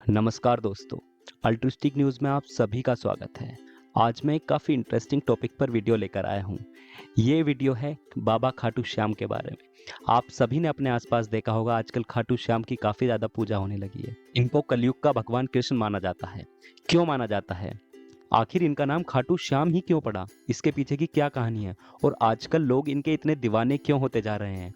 नमस्कार दोस्तों, altruistic news में आप सभी का स्वागत है। आज मैं एक काफ़ी इंटरेस्टिंग टॉपिक पर वीडियो लेकर आया हूँ। ये वीडियो है बाबा खाटू श्याम के बारे में। आप सभी ने अपने आसपास देखा होगा, आजकल खाटू श्याम की काफ़ी ज़्यादा पूजा होने लगी है। इनको कलयुग का भगवान कृष्ण माना जाता है। क्यों माना जाता है? आखिर इनका नाम खाटू श्याम ही क्यों पड़ा? इसके पीछे की क्या कहानी है? और आजकल लोग इनके इतने दीवाने क्यों होते जा रहे हैं?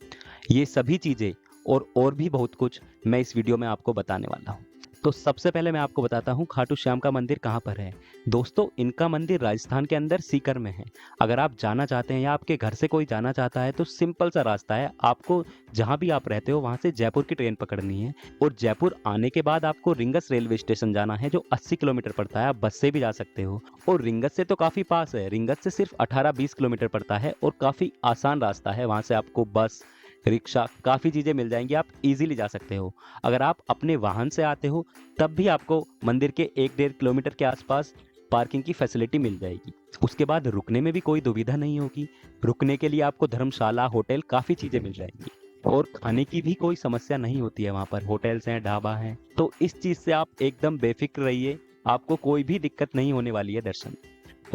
ये सभी चीज़ें और भी बहुत कुछ मैं इस वीडियो में आपको बताने वाला हूँ। तो सबसे पहले मैं आपको बताता हूँ खाटू श्याम का मंदिर कहाँ पर है। दोस्तों, इनका मंदिर राजस्थान के अंदर सीकर में है। अगर आप जाना चाहते हैं या आपके घर से कोई जाना चाहता है तो सिंपल सा रास्ता है। आपको जहाँ भी आप रहते हो वहाँ से जयपुर की ट्रेन पकड़नी है और जयपुर आने के बाद आपको रिंगस रेलवे स्टेशन जाना है जो 80 किलोमीटर पड़ता है। आप बस से भी जा सकते हो और रिंगस से तो काफ़ी पास है। रिंगस से सिर्फ 18-20 किलोमीटर पड़ता है और काफ़ी आसान रास्ता है। वहाँ से आपको बस, रिक्शा, काफ़ी चीज़ें मिल जाएंगी। आप इजीली जा सकते हो। अगर आप अपने वाहन से आते हो तब भी आपको मंदिर के 1-1.5 किलोमीटर के आसपास पार्किंग की फैसिलिटी मिल जाएगी। उसके बाद रुकने में भी कोई दुविधा नहीं होगी। रुकने के लिए आपको धर्मशाला, होटल, काफ़ी चीज़ें मिल जाएंगी और खाने की भी कोई समस्या नहीं होती है। वहाँ पर होटल्स हैं, ढाबा हैं, तो इस चीज़ से आप एकदम बेफिक्र रहिए। आपको कोई भी दिक्कत नहीं होने वाली है दर्शन।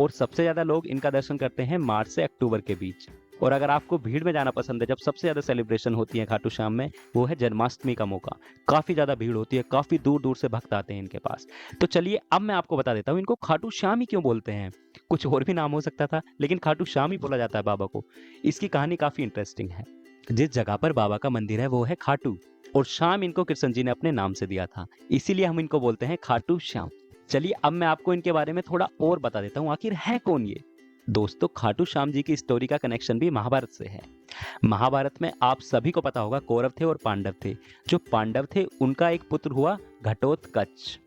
और सबसे ज़्यादा लोग इनका दर्शन करते हैं मार्च से अक्टूबर के बीच। और अगर आपको भीड़ में जाना पसंद है, जब सबसे ज़्यादा सेलिब्रेशन होती है खाटू श्याम में, वो है जन्माष्टमी का मौका। काफ़ी ज़्यादा भीड़ होती है, काफ़ी दूर-दूर से भक्त आते हैं इनके पास। तो चलिए अब मैं आपको बता देता हूँ इनको खाटू श्याम ही क्यों बोलते हैं। कुछ और भी नाम हो सकता था, लेकिन खाटू श्याम ही बोला जाता है बाबा को। इसकी कहानी काफ़ी इंटरेस्टिंग है। जिस जगह पर बाबा का मंदिर है वो है खाटू और श्याम इनको कृष्ण जी ने अपने नाम से दिया था। इसीलिए हम इनको बोलते हैं खाटू श्याम। चलिए अब मैं आपको इनके बारे में थोड़ा और बता देता हूँ, आखिर है कौन ये। दोस्तों, खाटू श्याम जी की स्टोरी का कनेक्शन भी महाभारत से है। महाभारत में आप सभी को पता होगा, कौरव थे और पांडव थे। जो पांडव थे उनका एक पुत्र हुआ घटोत्कच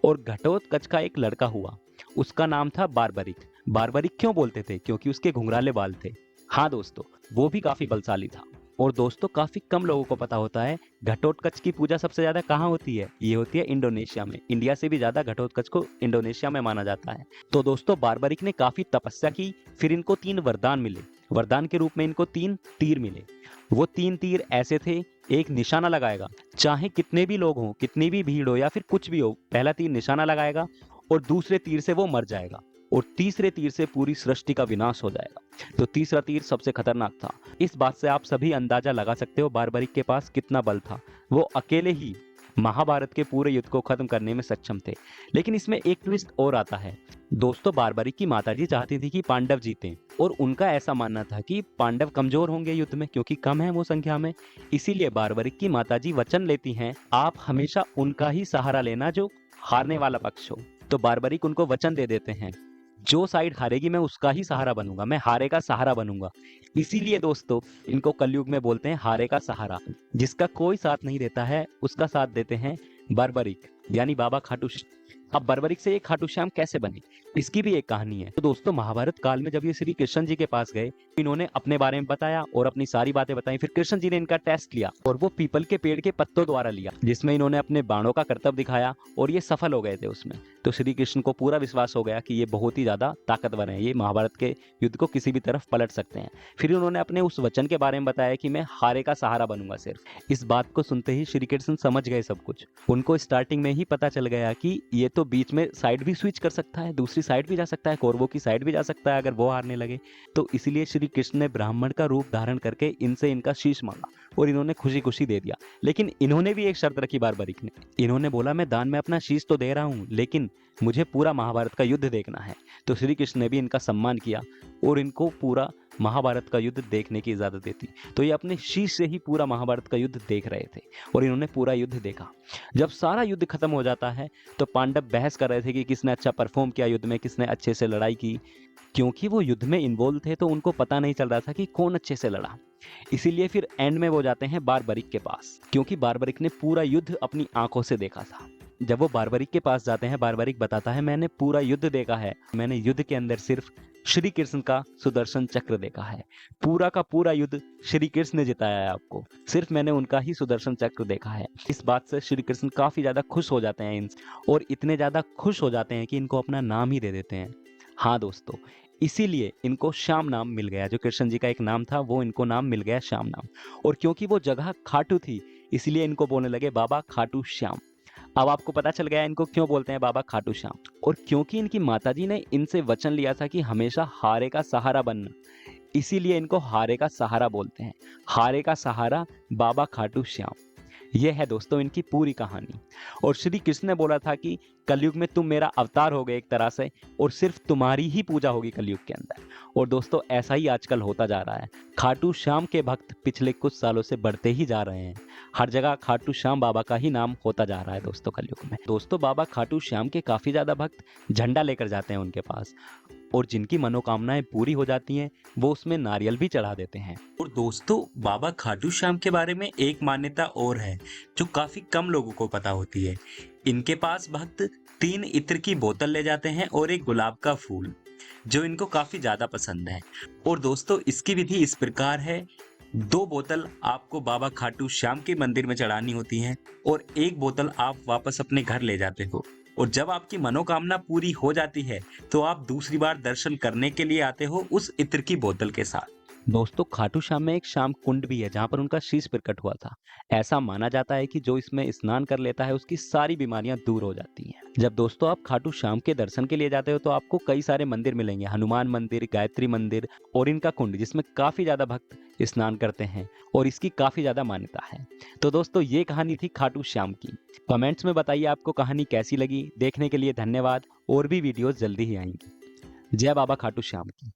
और घटोत्कच का एक लड़का हुआ। उसका नाम था बारबरिक। बारबरिक क्यों बोलते थे? क्योंकि उसके घुंघराले बाल थे। हाँ दोस्तों, वो भी काफी बलशाली था। और दोस्तों, काफी कम लोगों को पता होता है घटोत्कच की पूजा सबसे ज्यादा कहाँ होती है। ये होती है इंडोनेशिया में। इंडिया से भी ज्यादा घटोत्कच को इंडोनेशिया में माना जाता है। तो दोस्तों, बारबरिक ने काफी तपस्या की, फिर इनको 3 वरदान मिले। वरदान के रूप में इनको 3 तीर मिले। वो 3 तीर ऐसे थे, एक निशाना लगाएगा, चाहे कितने भी लोग हों, कितनी भी भीड़ हो या फिर कुछ भी हो, पहला तीर निशाना लगाएगा और दूसरे तीर से वो मर जाएगा और तीसरे तीर से पूरी सृष्टि का विनाश हो जाएगा। तो तीसरा तीर सबसे खतरनाक था। इस बात से आप सभी अंदाजा लगा सकते हो बारबरिक के पास कितना बल था। वो अकेले ही महाभारत के पूरे युद्ध को खत्म करने में सक्षम थे। लेकिन इसमें एक ट्विस्ट और आता है। दोस्तों, बारबरिक की माताजी चाहती थी कि पांडव जीतें और उनका ऐसा मानना था कि पांडव कमजोर होंगे युद्ध में, क्योंकि कम है वो संख्या में। इसीलिए बारबरिक की माताजी वचन लेती हैं, आप हमेशा उनका ही सहारा लेना जो हारने वाला पक्ष हो। तो बारबरिक उनको वचन दे देते हैं, जो साइड हारेगी मैं उसका ही सहारा बनूंगा, मैं हारे का सहारा बनूंगा। इसीलिए दोस्तों, इनको कलयुग में बोलते हैं हारे का सहारा। जिसका कोई साथ नहीं देता है उसका साथ देते हैं बारबरिक, यानी बाबा खाटू श्याम। अब बारबरिक से ये खाटू श्याम कैसे बने, इसकी भी एक कहानी है। तो दोस्तों, महाभारत काल में जब ये श्री कृष्ण जी के पास गए, इन्होंने अपने बारे में बताया और अपनी सारी बातें बताई। फिर कृष्ण जी ने इनका टेस्ट लिया और वो पीपल के पेड़ के पत्तों द्वारा लिया, जिसमें इन्होंने अपने बाणों का करतब दिखाया और ये सफल हो गए थे उसमें। तो श्री कृष्ण को पूरा विश्वास हो गया कि ये बहुत ही ज्यादा ताकतवर हैं, ये महाभारत के युद्ध को किसी भी तरफ पलट सकते हैं। फिर उन्होंने अपने उस वचन के बारे में बताया कि मैं हारे का सहारा बनूंगा सिर्फ। इस बात को सुनते ही श्री कृष्ण समझ गए सब कुछ। उनको स्टार्टिंग में ही पता चल गया कि ये तो बीच में साइड भी स्विच कर सकता है, दूसरी साइड भी जा सकता है, कौरवों की साइड भी जा सकता है अगर वो हारने लगे। तो इसीलिए श्री कृष्ण ने ब्राह्मण का रूप धारण करके इनसे इनका शीश मांगा और इन्होंने खुशी खुशी दे दिया। लेकिन इन्होंने भी एक शर्त रखी बारबरिक ने। इन्होंने बोला, मैं दान में अपना शीश तो दे रहा हूँ, लेकिन मुझे पूरा महाभारत का युद्ध देखना है। तो श्री कृष्ण ने भी इनका सम्मान किया और इनको पूरा महाभारत का युद्ध देखने की इजाजत देती। तो ये अपने शीश से ही पूरा महाभारत का युद्ध देख रहे थे और इन्होंने पूरा युद्ध देखा। जब सारा युद्ध खत्म हो जाता है तो पांडव बहस कर रहे थे कि किसने अच्छा परफॉर्म किया युद्ध में, किसने अच्छे से लड़ाई की। क्योंकि वो युद्ध में इन्वॉल्व थे तो उनको पता नहीं चल रहा था कि कौन अच्छे से लड़ा। इसीलिए फिर एंड में वो जाते हैं बारबरिक के पास, क्योंकि बारबरिक ने पूरा युद्ध अपनी आंखों से देखा था। जब वो बारबरिक के पास जाते हैं, बारबरिक बताता है, मैंने पूरा युद्ध देखा है। मैंने युद्ध के अंदर सिर्फ श्री कृष्ण का सुदर्शन चक्र देखा है। पूरा का पूरा युद्ध श्री कृष्ण ने जिताया है आपको, सिर्फ मैंने उनका ही सुदर्शन चक्र देखा है। इस बात से श्री कृष्ण काफी ज्यादा खुश हो जाते हैं और इतने ज्यादा खुश हो जाते हैं कि इनको अपना नाम ही दे देते हैं। हाँ दोस्तों, इसीलिए इनको श्याम नाम मिल गया। जो कृष्ण जी का एक नाम था वो इनको नाम मिल गया श्याम नाम। और क्योंकि वो जगह खाटू थी, इसलिए इनको बोलने लगे बाबा खाटू श्याम। अब आपको पता चल गया इनको क्यों बोलते हैं बाबा खाटू श्याम, और क्योंकि इनकी माताजी ने इनसे वचन लिया था कि हमेशा हारे का सहारा बनना, इसीलिए इनको हारे का सहारा बोलते हैं। हारे का सहारा बाबा खाटू श्याम। ये है दोस्तों इनकी पूरी कहानी। और श्री कृष्ण ने बोला था कि कलयुग में तुम मेरा अवतार हो गए एक तरह से, और सिर्फ तुम्हारी ही पूजा होगी कलयुग के अंदर। और दोस्तों ऐसा ही आजकल होता जा रहा है। खाटू श्याम के भक्त पिछले कुछ सालों से बढ़ते ही जा रहे हैं। हर जगह खाटू श्याम बाबा का ही नाम होता जा रहा है दोस्तों कलयुग में। दोस्तों बाबा खाटू श्याम के काफी ज्यादा भक्त झंडा लेकर जाते हैं उनके पास, और जिनकी मनोकामनाएं पूरी हो जाती हैं वो उसमें नारियल भी चढ़ा देते हैं। और दोस्तों बाबा खाटू श्याम के बारे में एक मान्यता और है जो काफी कम लोगों को पता होती है। इनके पास भक्त 3 इत्र की बोतल ले जाते हैं और एक गुलाब का फूल, जो इनको काफी ज्यादा पसंद है। और दोस्तों इसकी विधि इस प्रकार है, 2 बोतल आपको बाबा खाटू श्याम के मंदिर में चढ़ानी होती हैं और 1 बोतल आप वापस अपने घर ले जाते हो। और जब आपकी मनोकामना पूरी हो जाती है तो आप दूसरी बार दर्शन करने के लिए आते हो उस इत्र की बोतल के साथ। दोस्तों खाटू श्याम में एक श्याम कुंड भी है जहाँ पर उनका शीश प्रकट हुआ था। ऐसा माना जाता है कि जो इसमें स्नान कर लेता है उसकी सारी बीमारियां दूर हो जाती हैं। जब दोस्तों आप खाटू श्याम के दर्शन के लिए जाते हो तो आपको कई सारे मंदिर मिलेंगे, हनुमान मंदिर, गायत्री मंदिर और इनका कुंड, जिसमें काफी ज्यादा भक्त स्नान करते हैं और इसकी काफी ज्यादा मान्यता है। तो दोस्तों ये कहानी थी खाटू श्याम की। कमेंट्स में बताइए आपको कहानी कैसी लगी। देखने के लिए धन्यवाद। और भी वीडियोस जल्दी ही आएंगी। जय बाबा खाटू श्याम की।